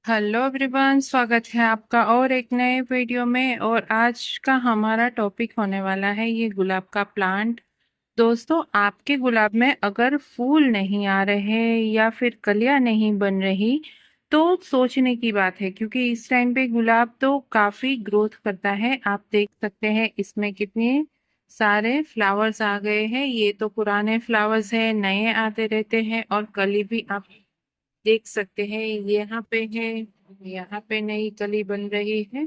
Hello everyone, स्वागत है आपका और एक नए वीडियो में। और आज का हमारा टॉपिक होने वाला है ये गुलाब का प्लांट। दोस्तों, आपके गुलाब में अगर फूल नहीं आ रहे या फिर कलियां नहीं बन रही तो सोचने की बात है, क्योंकि इस टाइम पे गुलाब तो काफी ग्रोथ करता है। आप देख सकते हैं इसमें कितने सारे फ्लावर्स आ गए हैं। ये तो पुराने फ्लावर्स हैं, नए आते रहते हैं और कली भी आप देख सकते हैं यहाँ पे है। यहाँ पे नई कली बन रही है।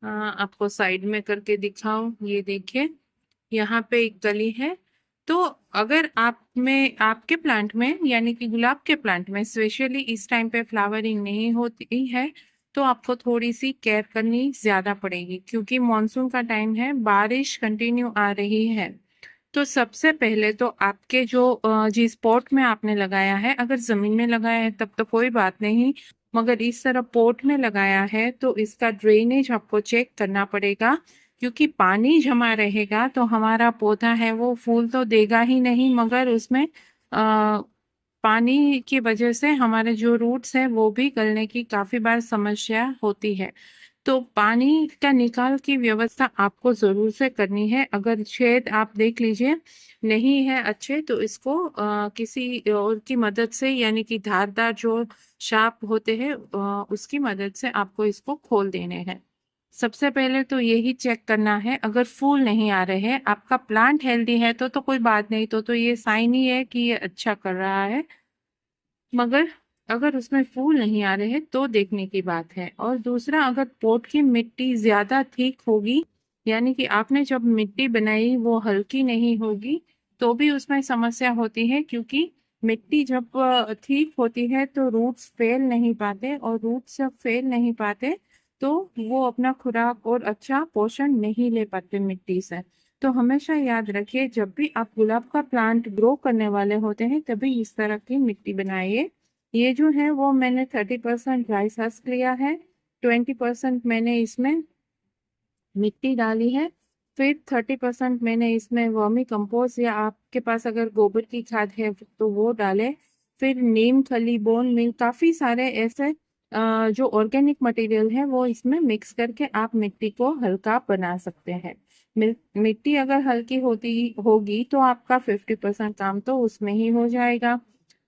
आपको साइड में करके दिखाऊं, ये देखिए यहाँ पे एक कली है। तो अगर आप में आपके प्लांट में यानी कि गुलाब के प्लांट में स्पेशली इस टाइम पे फ्लावरिंग नहीं होती है तो आपको थोड़ी सी केयर करनी ज्यादा पड़ेगी, क्योंकि मॉनसून का टाइम है, बारिश कंटिन्यू आ रही है। तो सबसे पहले तो आपके जो जिस पॉट में आपने लगाया है, अगर जमीन में लगाया है तब तो कोई बात नहीं, मगर इस तरह पॉट में लगाया है तो इसका ड्रेनेज आपको चेक करना पड़ेगा। क्योंकि पानी जमा रहेगा तो हमारा पौधा है वो फूल तो देगा ही नहीं, मगर उसमें पानी की वजह से हमारे जो रूट्स है वो भी गलने की काफी बार समस्या होती है। तो पानी का निकाल की व्यवस्था आपको जरूर से करनी है। अगर छेद आप देख लीजिए नहीं है अच्छे तो इसको किसी और की मदद से यानी कि धारदार जो शार्प होते हैं उसकी मदद से आपको इसको खोल देने हैं। सबसे पहले तो यही चेक करना है। अगर फूल नहीं आ रहे हैं, आपका प्लांट हेल्दी है तो कोई बात नहीं, तो ये साइन ही है कि ये अच्छा कर रहा है। मगर अगर उसमें फूल नहीं आ रहे हैं तो देखने की बात है। और दूसरा, अगर पोट की मिट्टी ज्यादा ठीक होगी यानी कि आपने जब मिट्टी बनाई वो हल्की नहीं होगी तो भी उसमें समस्या होती है, क्योंकि मिट्टी जब ठीक होती है तो रूट्स फैल नहीं पाते, और रूट्स जब फैल नहीं पाते तो वो अपना खुराक और अच्छा पोषण नहीं ले पाते मिट्टी से। तो हमेशा याद रखिए, जब भी आप गुलाब का प्लांट ग्रो करने वाले होते हैं तभी इस तरह की मिट्टी बनाइए। ये जो है वो मैंने 30% ड्राई हस्क लिया है, 20% मैंने इसमें मिट्टी डाली है, फिर 30% मैंने इसमें वर्मी कंपोस्ट या आपके पास अगर गोबर की खाद है तो वो डाले। फिर नीम खली, बोन मील, काफी सारे ऐसे जो ऑर्गेनिक मटेरियल है वो इसमें मिक्स करके आप मिट्टी को हल्का बना सकते हैं। मिट्टी अगर हल्की होती होगी तो आपका 50% काम तो उसमें ही हो जाएगा।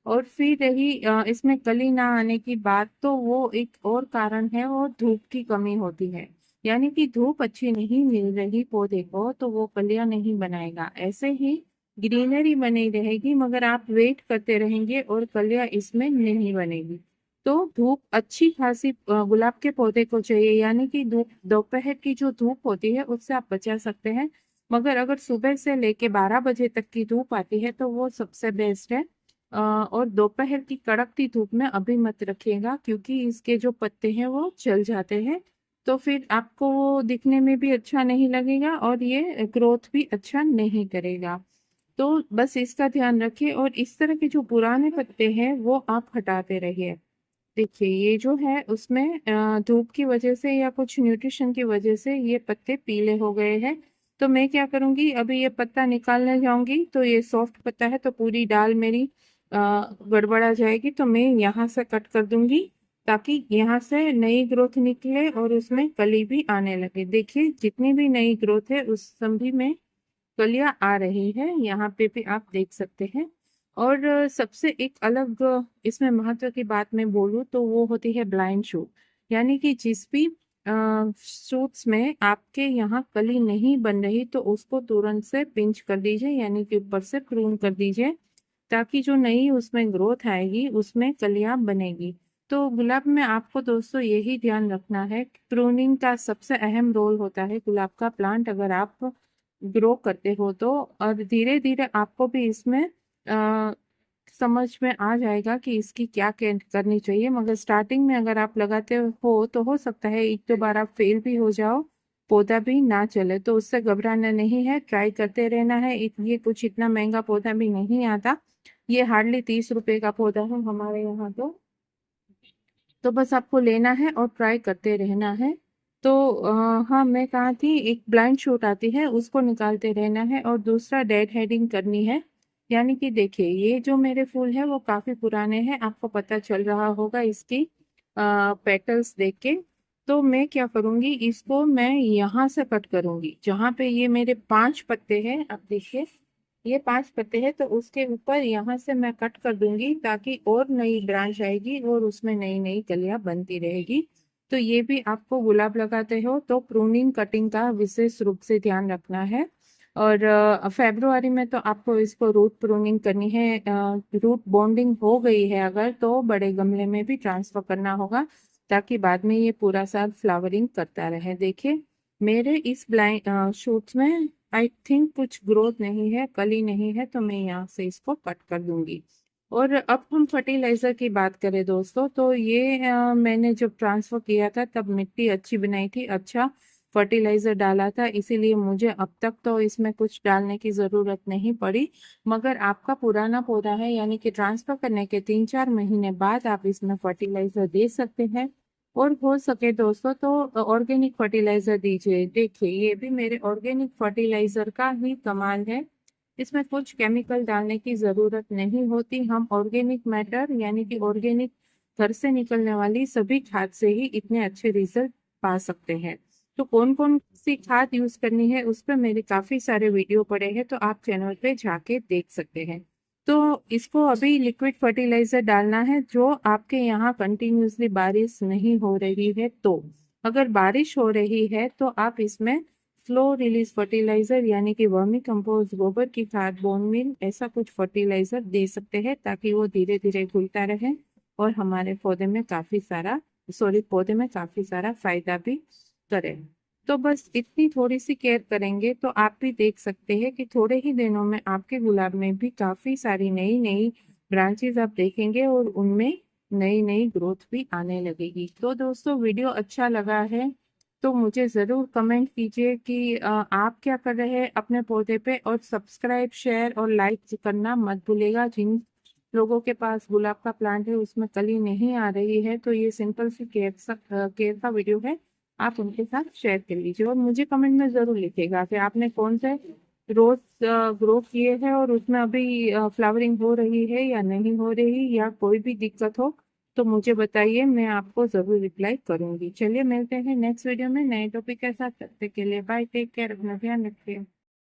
और फिर रही इसमें कली ना आने की बात, तो वो एक और कारण है, वो धूप की कमी होती है। यानी कि धूप अच्छी नहीं मिल रही पौधे को तो वो कलियां नहीं बनाएगा। ऐसे ही ग्रीनरी बनी रहेगी मगर आप वेट करते रहेंगे और कलियां इसमें नहीं बनेगी। तो धूप अच्छी खासी गुलाब के पौधे को चाहिए, यानी कि धूप दोपहर की जो धूप होती है उससे आप बचा सकते हैं। मगर अगर सुबह से लेके 12 बजे तक की धूप आती है तो वो सबसे बेस्ट है। और दोपहर की कड़कती धूप में अभी मत रखिएगा, क्योंकि इसके जो पत्ते हैं वो जल जाते हैं। तो फिर आपको वो दिखने में भी अच्छा नहीं लगेगा और ये ग्रोथ भी अच्छा नहीं करेगा। तो बस इसका ध्यान रखिए, और इस तरह के जो पुराने पत्ते हैं वो आप हटाते रहिए। देखिए ये जो है उसमें धूप की वजह से या कुछ न्यूट्रिशन की वजह से ये पत्ते पीले हो गए हैं। तो मैं क्या करूंगी, अभी ये पत्ता निकालने जाऊंगी तो ये सॉफ्ट पत्ता है तो पूरी डाल मेरी गड़बड़ा जाएगी, तो मैं यहाँ से कट कर दूंगी ताकि यहाँ से नई ग्रोथ निकले और उसमें कली भी आने लगे। देखिए जितनी भी नई ग्रोथ है उस सभी में कलियां आ रही है, यहाँ पे भी आप देख सकते हैं। और सबसे एक अलग इसमें महत्व की बात मैं बोलूँ तो वो होती है ब्लाइंड शूट। यानी कि जिस भी शूट्स में आपके यहाँ कली नहीं बन रही तो उसको तुरंत से पिंच कर दीजिए, यानी कि ऊपर से प्रून कर दीजिए, ताकि जो नई उसमें ग्रोथ आएगी उसमें कलियां बनेगी। तो गुलाब में आपको दोस्तों यही ध्यान रखना है, प्रूनिंग का सबसे अहम रोल होता है गुलाब का प्लांट अगर आप ग्रो करते हो तो। और धीरे धीरे आपको भी इसमें आ, समझ में आ जाएगा कि इसकी क्या केयर करनी चाहिए। मगर स्टार्टिंग में अगर आप लगाते हो तो हो सकता है एक दो बार आप फेल भी हो जाओ, पौधा भी ना चले, तो उससे घबराना नहीं है, ट्राई करते रहना है। ये कुछ इतना महंगा पौधा भी नहीं आता, ये हार्डली 30 रुपए का पौधा है हमारे यहाँ। तो बस आपको लेना है और ट्राई करते रहना है। तो हाँ, मैं कहा थी एक ब्लाइंड शूट आती है उसको निकालते रहना है, और दूसरा डेड हेडिंग करनी है। यानी कि देखिए ये जो मेरे फूल है वो काफी पुराने हैं, आपको पता चल रहा होगा इसकी पेटल्स देख के। तो मैं क्या करूंगी, इसको मैं यहाँ से कट करूंगी, जहाँ पे ये मेरे 5 पत्ते हैं, आप देखिए ये 5 पत्ते हैं, तो उसके ऊपर यहाँ से मैं कट कर दूंगी, ताकि और नई ब्रांच आएगी और उसमें नई नई कलियां बनती रहेगी। तो ये भी आपको गुलाब लगाते हो तो प्रूनिंग कटिंग का विशेष रूप से ध्यान रखना है। और फेब्रुआरी में तो आपको इसको रूट प्रूनिंग करनी है। रूट बॉन्डिंग हो गई है अगर, तो बड़े गमले में भी ट्रांसफर करना होगा, ताकि बाद में ये पूरा साल फ्लावरिंग करता रहे। देखिए मेरे इस ब्लाइंड शूट्स में आई थिंक कुछ ग्रोथ नहीं है, कली नहीं है, तो मैं यहाँ से इसको कट कर दूंगी। और अब हम फर्टिलाइजर की बात करें दोस्तों, तो ये मैंने जब ट्रांसफर किया था तब मिट्टी अच्छी बनाई थी, अच्छा फर्टिलाइजर डाला था, इसीलिए मुझे अब तक तो इसमें कुछ डालने की ज़रूरत नहीं पड़ी। मगर आपका पुराना पौधा है, यानी कि ट्रांसफर करने के 3-4 महीने बाद आप इसमें फर्टिलाइजर दे सकते हैं। और हो सके दोस्तों तो ऑर्गेनिक फर्टिलाइजर दीजिए। देखिए ये भी मेरे ऑर्गेनिक फर्टिलाइजर का ही कमाल है, इसमें कुछ केमिकल डालने की ज़रूरत नहीं होती। हम ऑर्गेनिक मैटर यानी कि ऑर्गेनिक घर से निकलने वाली सभी खाद से ही इतने अच्छे रिजल्ट पा सकते हैं। तो कौन कौन सी खाद यूज करनी है उस पर मेरे काफी सारे वीडियो पड़े हैं, तो आप चैनल पे जाके देख सकते हैं। तो इसको अभी लिक्विड फर्टिलाइजर डालना है, जो आपके यहाँ कंटिन्यूसली बारिश नहीं हो रही है। तो अगर बारिश हो रही है तो आप इसमें स्लो रिलीज फर्टिलाइजर यानी कि वर्मी कंपोस्ट, गोबर की खाद, बोन मील, ऐसा कुछ फर्टिलाइजर दे सकते हैं, ताकि वो धीरे धीरे घुलता रहे और हमारे पौधे में काफी सारा फायदा भी करे। तो बस इतनी थोड़ी सी केयर करेंगे तो आप भी देख सकते हैं कि थोड़े ही दिनों में आपके गुलाब में भी काफी सारी नई नई ब्रांचेस आप देखेंगे और उनमें नई नई ग्रोथ भी आने लगेगी। तो दोस्तों वीडियो अच्छा लगा है तो मुझे ज़रूर कमेंट कीजिए कि आप क्या कर रहे हैं अपने पौधे पे, और सब्सक्राइब शेयर और लाइक करना मत भूलिएगा। जिन लोगों के पास गुलाब का प्लांट है उसमें कली नहीं आ रही है, तो ये सिंपल सी केयर का वीडियो है, आप उनके साथ शेयर कर लीजिए। और मुझे कमेंट में ज़रूर लिखिएगा कि आपने कौन से रोज ग्रो किए हैं और उसमें अभी फ्लावरिंग हो रही है या नहीं हो रही, या कोई भी दिक्कत हो तो मुझे बताइए, मैं आपको ज़रूर रिप्लाई करूंगी। चलिए मिलते हैं नेक्स्ट वीडियो में नए टॉपिक के साथ, तब तक के लिए बाय, टेक केयर, अपना ध्यान रखिए।